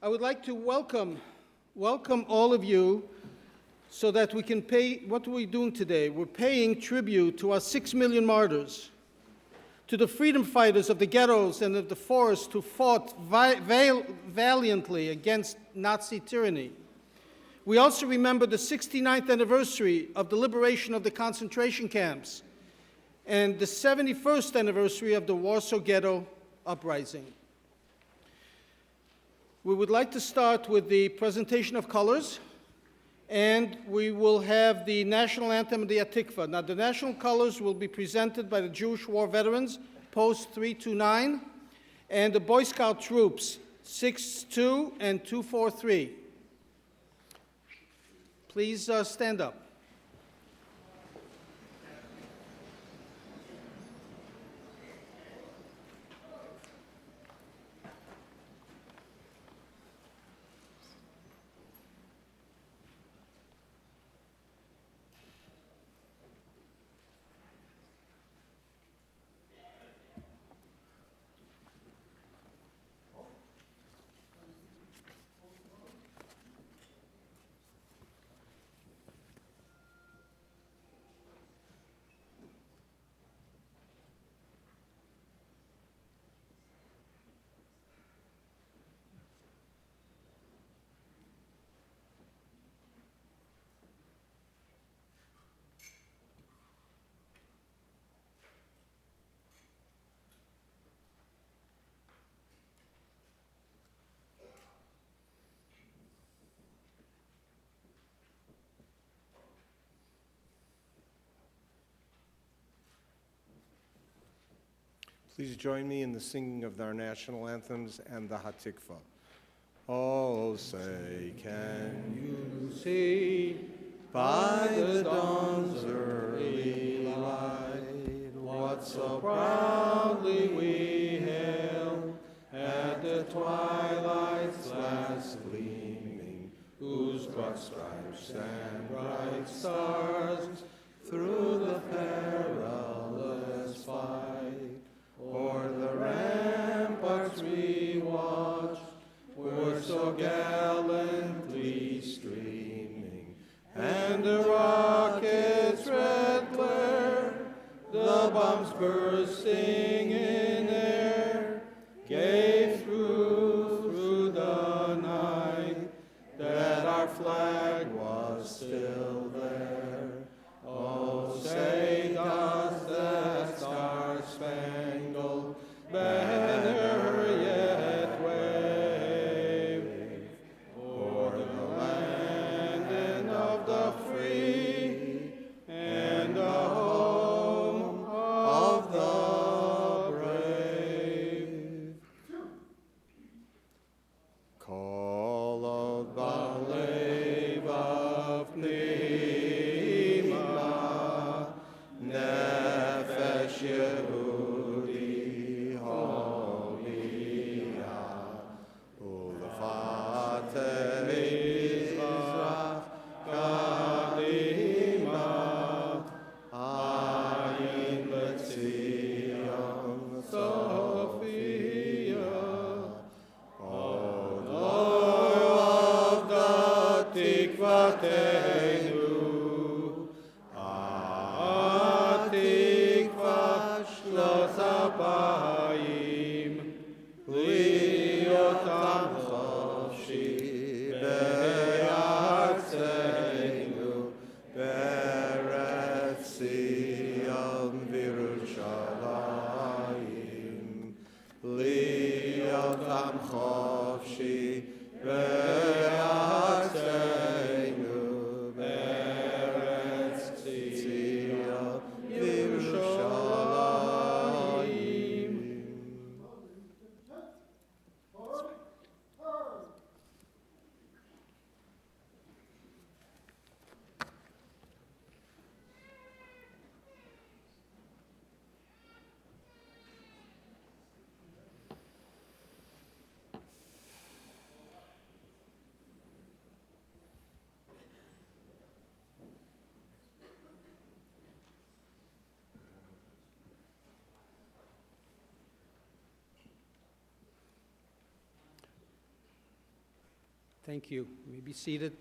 I would like to welcome all of you so that we can pay, what are we doing today? We're paying tribute to our 6 million martyrs, to the freedom fighters of the ghettos and of the forests who fought valiantly against Nazi tyranny. We also remember the 69th anniversary of the liberation of the concentration camps and the 71st anniversary of the Warsaw Ghetto Uprising. We would like to start with the presentation of colors, and we will have the national anthem of the HaTikva. Now, the national colors will be presented by the Jewish War Veterans, Post 329, and the Boy Scout troops, 62 and 243. Please stand up. Please join me in the singing of our national anthems and the HaTikva. Oh, say, can you see by the dawn's early light what so proudly we hailed at the twilight's last gleaming, whose broad stripes and bright stars through the perilous fight o'er the ramparts we watched were so gallantly streaming, and the rocket's red glare, the bombs bursting in air, gave through the night that our flag was still there. Oh, say does that star-spangled banner yet wave o'er the land and of the free and the home of the brave? Call of the lave of Pnima, Nefesh Yehudi Homiya, Ulfateh Mizrach Kadima, Ayin Letzion Sophia. O Lord of the Tikvateinu, Atikva Shlos Habayim, Liotam Chofshi Be'artzeinu, Be'eretz Zion v'Yerushalayim, Liotam Chofshi Be'artzeinu, Be'eretz Zion v'Yerushalayim. Thank you. You may be seated.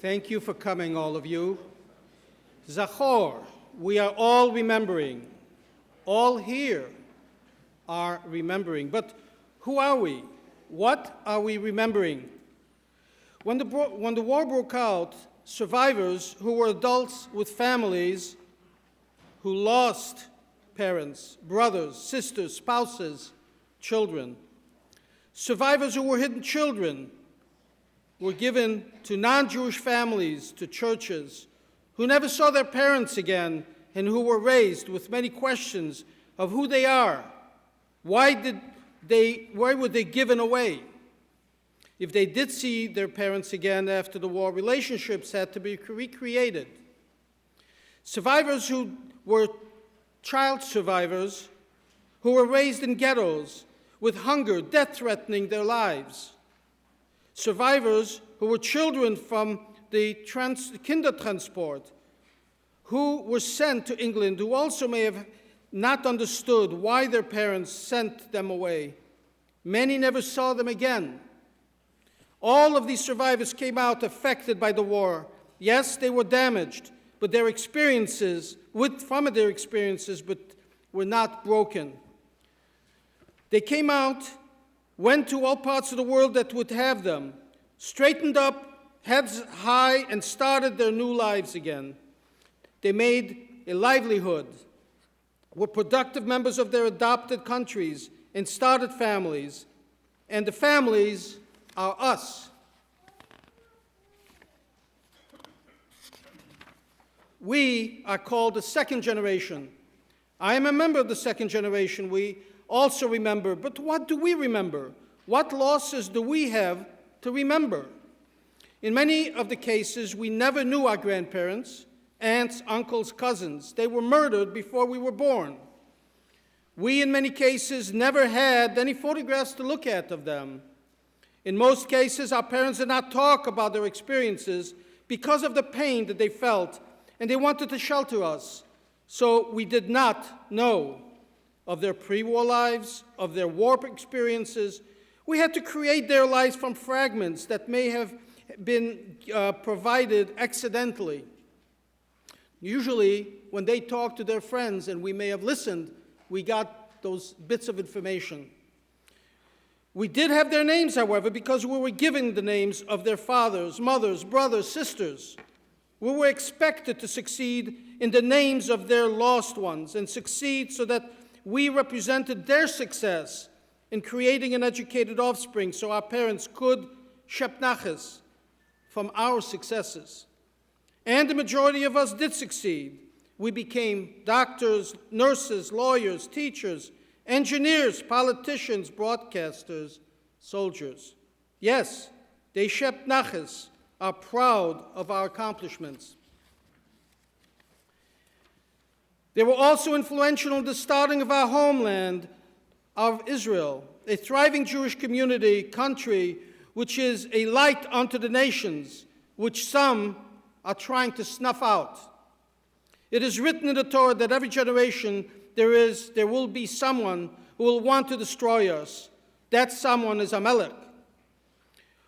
Thank you for coming, all of you. Zachor, we are all remembering. All here are remembering. But who are we? What are we remembering? When the war broke out, survivors who were adults with families who lost parents, brothers, sisters, spouses, children, survivors who were hidden children were given to non-Jewish families, to churches, who never saw their parents again and who were raised with many questions of who they are. Why were they given away? If they did see their parents again after the war, relationships had to be recreated. Survivors who were child survivors who were raised in ghettos with hunger, death threatening their lives. Survivors who were children from the Kindertransport, who were sent to England, who also may have not understood why their parents sent them away. Many never saw them again. All of these survivors came out affected by the war. Yes, they were damaged, but their experiences, from their experiences, but were not broken. They came out, went to all parts of the world that would have them, straightened up, heads high, and started their new lives again. They made a livelihood, were productive members of their adopted countries, and started families. And the families are us. We are called the second generation. I am a member of the second generation. We also remember. But what do we remember? What losses do we have to remember? In many of the cases, we never knew our grandparents, aunts, uncles, cousins. They were murdered before we were born. We, in many cases, never had any photographs to look at of them. In most cases, our parents did not talk about their experiences because of the pain that they felt, and they wanted to shelter us. So we did not know of their pre-war lives, of their war experiences. We had to create their lives from fragments that may have been provided accidentally. Usually, when they talked to their friends and we may have listened, we got those bits of information. We did have their names, however, because we were given the names of their fathers, mothers, brothers, sisters. We were expected to succeed in the names of their lost ones and succeed so that we represented their success in creating an educated offspring so our parents could shep naches from our successes. And the majority of us did succeed. We became doctors, nurses, lawyers, teachers, engineers, politicians, broadcasters, soldiers. Yes, they shep naches, are proud of our accomplishments. They were also influential in the starting of our homeland of Israel, a thriving Jewish country, which is a light unto the nations, which some are trying to snuff out. It is written in the Torah that every generation there will be someone who will want to destroy us. That someone is Amalek.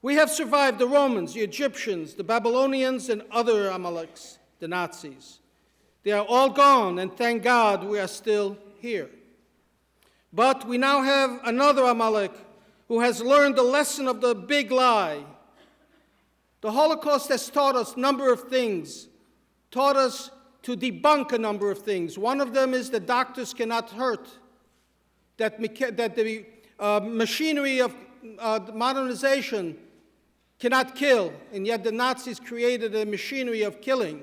We have survived the Romans, the Egyptians, the Babylonians, and other Amaleks, the Nazis. They are all gone, and thank God we are still here. But we now have another Amalek who has learned the lesson of the big lie. The Holocaust has taught us a number of things, taught us to debunk a number of things. One of them is that doctors cannot hurt, that the machinery of modernization cannot kill, and yet the Nazis created a machinery of killing.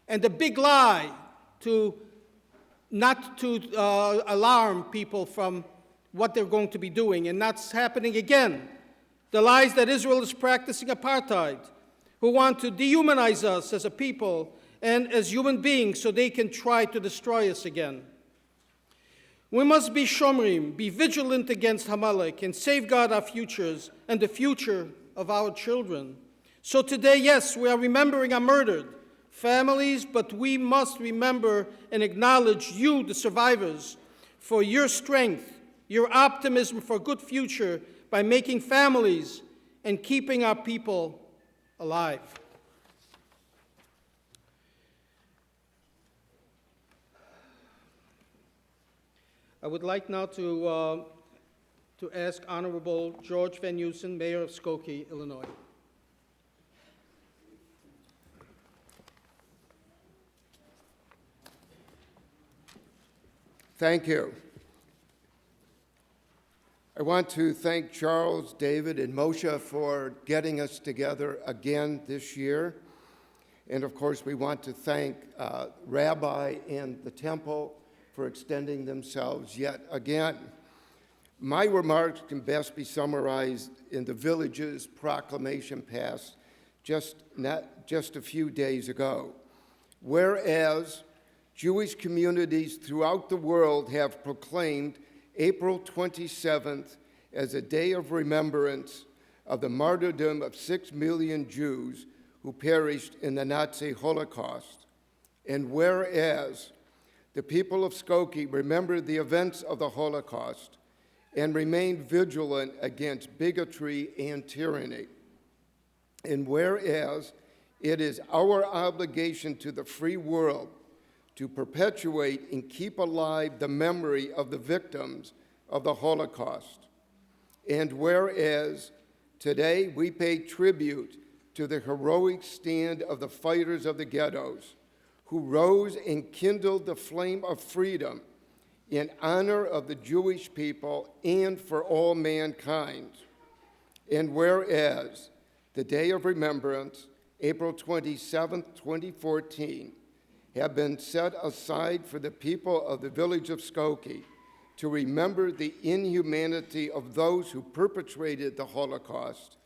And the big lie not to alarm people from what they're going to be doing, and that's happening again. The lies that Israel is practicing apartheid, who want to dehumanize us as a people and as human beings so they can try to destroy us again. We must be shomrim, be vigilant against Amalek, and safeguard our futures and the future of our children. So today, yes, we are remembering our murdered families, but we must remember and acknowledge you, the survivors, for your strength, your optimism for a good future by making families and keeping our people alive. I would like now to ask Honorable George Van Heusen, Mayor of Skokie, Illinois. Thank you. I want to thank Charles, David, and Moshe for getting us together again this year. And of course, we want to thank Rabbi and the temple for extending themselves yet again. My remarks can best be summarized in the village's proclamation passed just a few days ago. Whereas Jewish communities throughout the world have proclaimed April 27th as a day of remembrance of the martyrdom of 6 million Jews who perished in the Nazi Holocaust. And whereas the people of Skokie remember the events of the Holocaust and remain vigilant against bigotry and tyranny. And whereas it is our obligation to the free world to perpetuate and keep alive the memory of the victims of the Holocaust. And whereas today we pay tribute to the heroic stand of the fighters of the ghettos who rose and kindled the flame of freedom in honor of the Jewish people and for all mankind. And whereas the Day of Remembrance, April 27, 2014, have been set aside for the people of the village of Skokie to remember the inhumanity of those who perpetrated the Holocaust,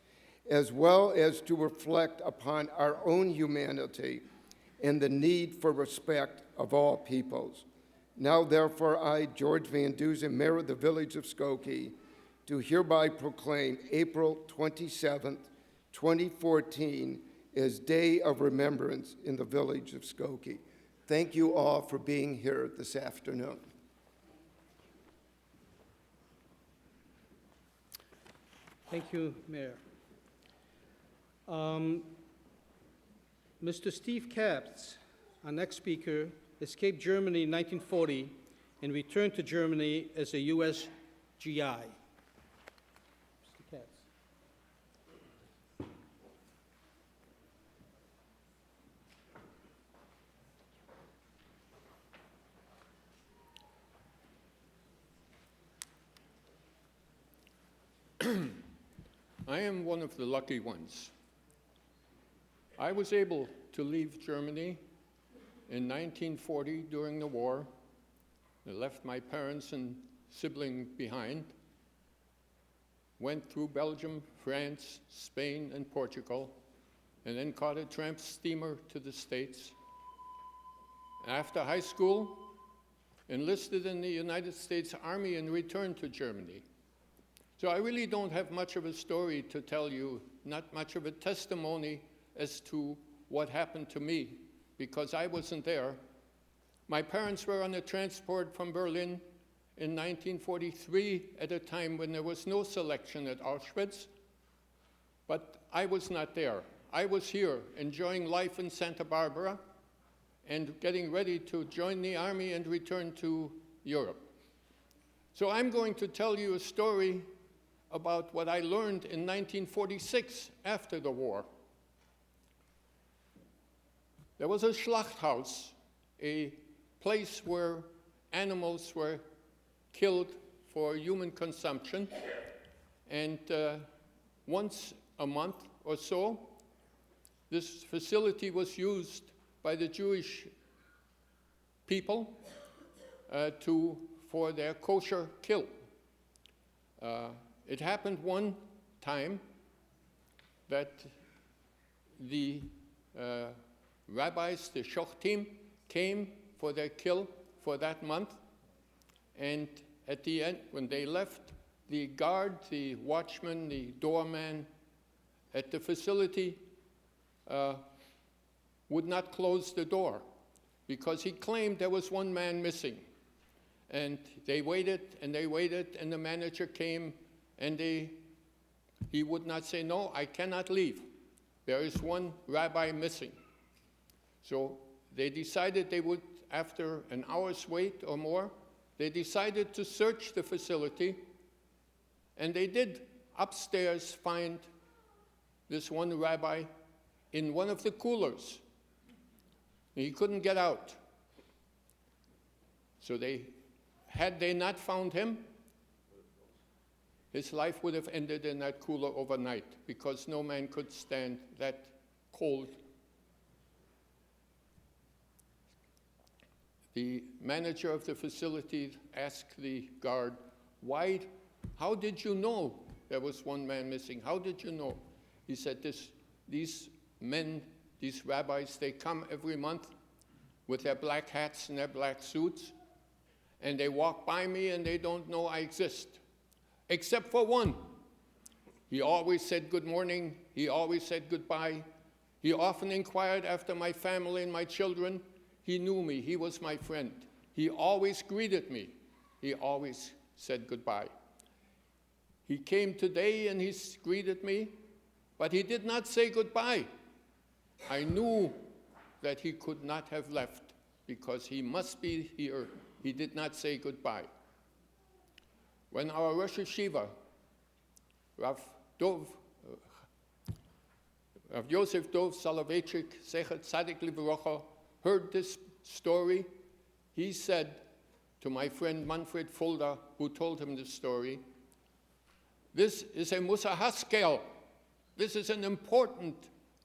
as well as to reflect upon our own humanity and the need for respect of all peoples. Now, therefore, I, George Van Dusen, Mayor of the Village of Skokie, do hereby proclaim April 27th, 2014 as Day of Remembrance in the Village of Skokie. Thank you all for being here this afternoon. Thank you, Mayor. Mr. Steve Kaptz, our next speaker, escaped Germany in 1940 and returned to Germany as a U.S. GI. Mr. Kaptz. I am one of the lucky ones. I was able to leave Germany in 1940 during the war. I left my parents and sibling behind, went through Belgium, France, Spain, and Portugal, and then caught a tramp steamer to the States. After high school, enlisted in the United States Army and returned to Germany. So I really don't have much of a story to tell you, not much of a testimony as to what happened to me, because I wasn't there. My parents were on a transport from Berlin in 1943 at a time when there was no selection at Auschwitz, but I was not there. I was here enjoying life in Santa Barbara and getting ready to join the army and return to Europe. So I'm going to tell you a story about what I learned in 1946 after the war. There was a Schlachthaus, a place where animals were killed for human consumption, and once a month or so, this facility was used by the Jewish people for their kosher kill. It happened one time that the rabbis, the shochtim, came for their kill for that month, and at the end, when they left, the guard, the watchman, the doorman, at the facility would not close the door because he claimed there was one man missing. And they waited, and the manager came, and he would not say, no, I cannot leave. There is one rabbi missing. So they decided they would, after an hour's wait or more, they decided to search the facility, and they did upstairs find this one rabbi in one of the coolers. He couldn't get out. So had they not found him, his life would have ended in that cooler overnight because no man could stand that cold. The manager of the facility asked the guard, how did you know there was one man missing? How did you know? He said, these men, these rabbis, they come every month with their black hats and their black suits, and they walk by me and they don't know I exist, except for one. He always said good morning. He always said goodbye. He often inquired after my family and my children. He knew me. He was my friend. He always greeted me. He always said goodbye. He came today and he greeted me, but he did not say goodbye. I knew that he could not have left because he must be here. He did not say goodbye. When our Rosh Yeshiva, Rav Yosef Dov Soloveitchik, Zechat Tzadik Livrocha, heard this story, he said to my friend Manfred Fulda, who told him this story, this is a Musa Haskel. This is an important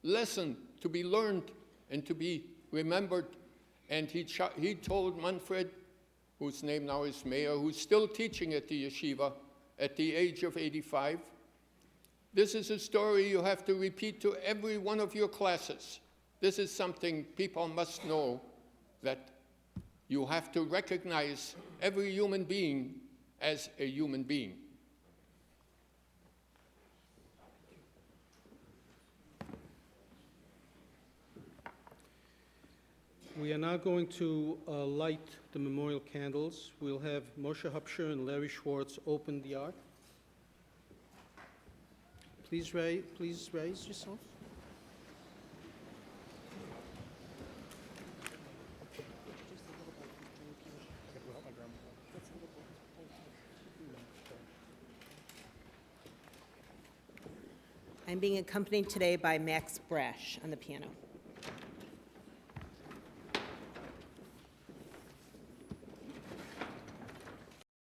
lesson to be learned and to be remembered. And he told Manfred, whose name now is Meir, who's still teaching at the yeshiva at the age of 85, this is a story you have to repeat to every one of your classes. This is something people must know, that you have to recognize every human being as a human being. We are now going to light the memorial candles. We'll have Moshe Hupsher and Larry Schwartz open the ark. Please raise yourself. I'm being accompanied today by Max Brash on the piano.